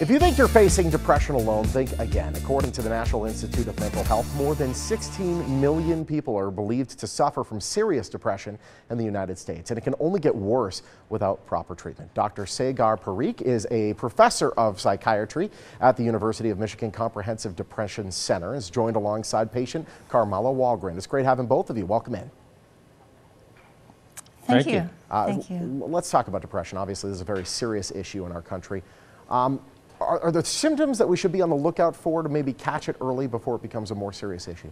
If you think you're facing depression alone, think again. According to the National Institute of Mental Health, more than 16 million people are believed to suffer from serious depression in the United States, and it can only get worse without proper treatment. Dr. Sagar Parikh is a professor of psychiatry at the University of Michigan Comprehensive Depression Center, is joined alongside patient Carmela Wahlgren. It's great having both of you. Welcome in. Thank you. Thank you. Let's talk about depression. Obviously, this is a very serious issue in our country. Are there symptoms that we should be on the lookout for to maybe catch it early before it becomes a more serious issue?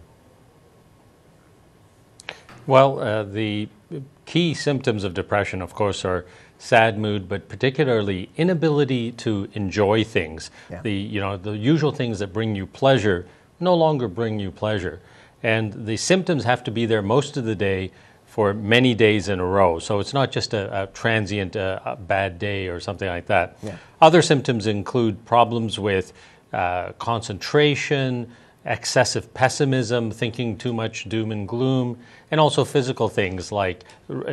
Well, the key symptoms of depression, of course, are sad mood, but particularly inability to enjoy things. Yeah. The usual things that bring you pleasure no longer bring you pleasure. And the symptoms have to be there most of the day for many days in a row. So it's not just a transient a bad day or something like that. Yeah. Other symptoms include problems with concentration, excessive pessimism, thinking too much doom and gloom, and also physical things like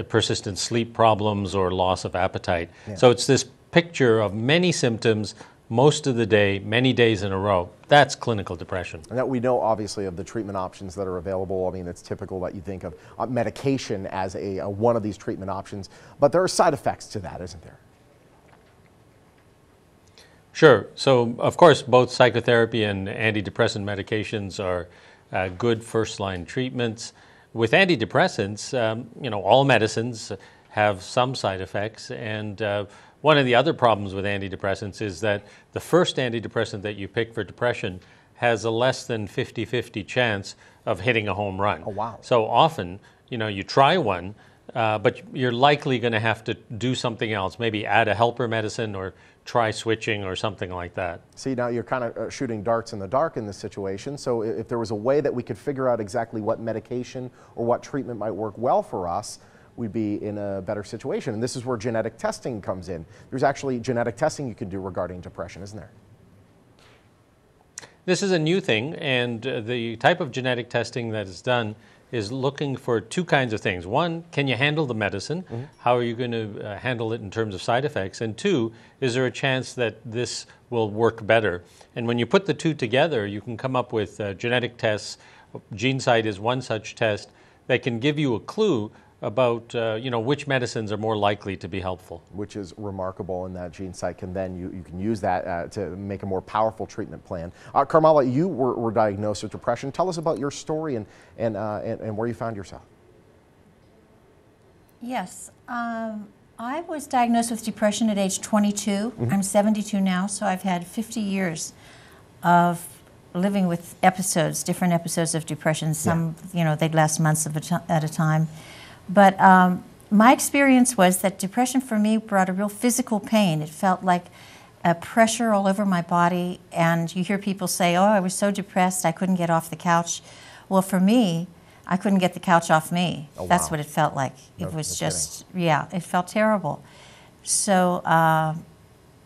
persistent sleep problems or loss of appetite. Yeah. So it's this picture of many symptoms most of the day, many days in a row. That's clinical depression. And that we know, obviously, of the treatment options that are available. I mean, it's typical that you think of medication as one of these treatment options, but there are side effects to that, isn't there? Sure. So, of course, both psychotherapy and antidepressant medications are good first-line treatments. With antidepressants, all medicines have some side effects, and one of the other problems with antidepressants is that the first antidepressant that you pick for depression has a less than 50-50 chance of hitting a home run. Oh, wow. So often, you try one, but you're likely going to have to do something else, maybe add a helper medicine or try switching or something like that. See, now you're kind of shooting darts in the dark in this situation. So if there was a way that we could figure out exactly what medication or what treatment might work well for us, we'd be in a better situation. And this is where genetic testing comes in. There's actually genetic testing you can do regarding depression, isn't there? This is a new thing, and the type of genetic testing that is done is looking for two kinds of things. One, can you handle the medicine? Mm-hmm. How are you going to handle it in terms of side effects? And two, is there a chance that this will work better? And when you put the two together, you can come up with genetic tests. GeneSight is one such test that can give you a clue about which medicines are more likely to be helpful. Which is remarkable, in that GeneSight can then, you can use that to make a more powerful treatment plan. Carmela, you were diagnosed with depression. Tell us about your story and where you found yourself. Yes, I was diagnosed with depression at age 22. Mm-hmm. I'm 72 now, so I've had 50 years of living with different episodes of depression. Some, they'd last months at a time. But my experience was that depression for me brought a real physical pain. It felt like a pressure all over my body, and you hear people say, oh, I was so depressed I couldn't get off the couch. Well, for me, I couldn't get the couch off me. Oh, That's wow. what it felt like. It was just, it felt terrible. So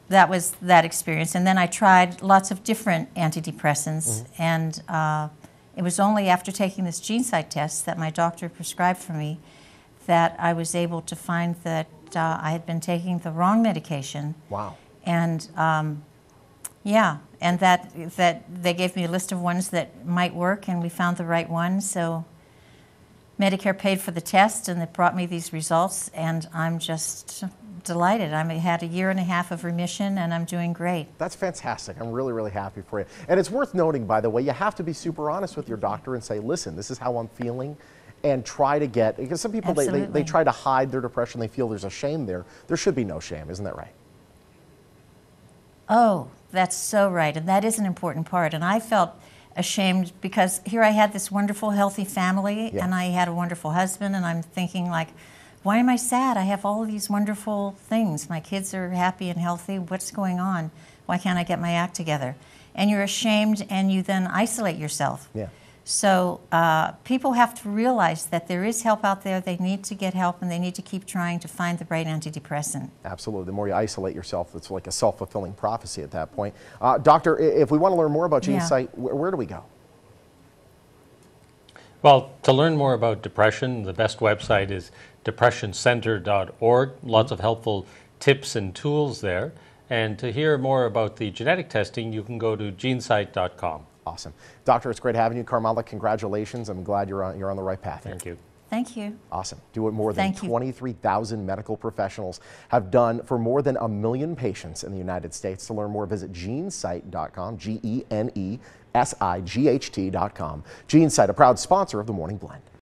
that was that experience. And then I tried lots of different antidepressants, mm-hmm. and it was only after taking this GeneSight test that my doctor prescribed for me that I was able to find that I had been taking the wrong medication. Wow. And and that they gave me a list of ones that might work, and we found the right one. So Medicare paid for the test, and it brought me these results, and I'm just delighted. I had a year and a half of remission, and I'm doing great. That's fantastic. I'm really, really happy for you. And it's worth noting, by the way, you have to be super honest with your doctor and say, listen, this is how I'm feeling. And try to get, because some people, they try to hide their depression. They feel there's a shame there. There should be no shame. Isn't that right? Oh, that's so right. And that is an important part. And I felt ashamed because here I had this wonderful, healthy family, yeah. and I had a wonderful husband, and I'm thinking, like, why am I sad? I have all of these wonderful things. My kids are happy and healthy. What's going on? Why can't I get my act together? And you're ashamed, and you then isolate yourself. Yeah. So people have to realize that there is help out there. They need to get help, and they need to keep trying to find the right antidepressant. Absolutely. The more you isolate yourself, it's like a self-fulfilling prophecy at that point. Doctor, if we want to learn more about GeneSight, where do we go? Well, to learn more about depression, the best website is depressioncenter.org. Lots of helpful tips and tools there. And to hear more about the genetic testing, you can go to GeneSight.com. Awesome. Doctor, it's great having you. Carmela, congratulations. I'm glad you're on the right path. Thank you. Thank you. Awesome. Do what more than Thank you. 23,000 medical professionals have done for more than 1 million patients in the United States. To learn more, visit GeneSight.com, GeneSight.com. GeneSight, a proud sponsor of the Morning Blend.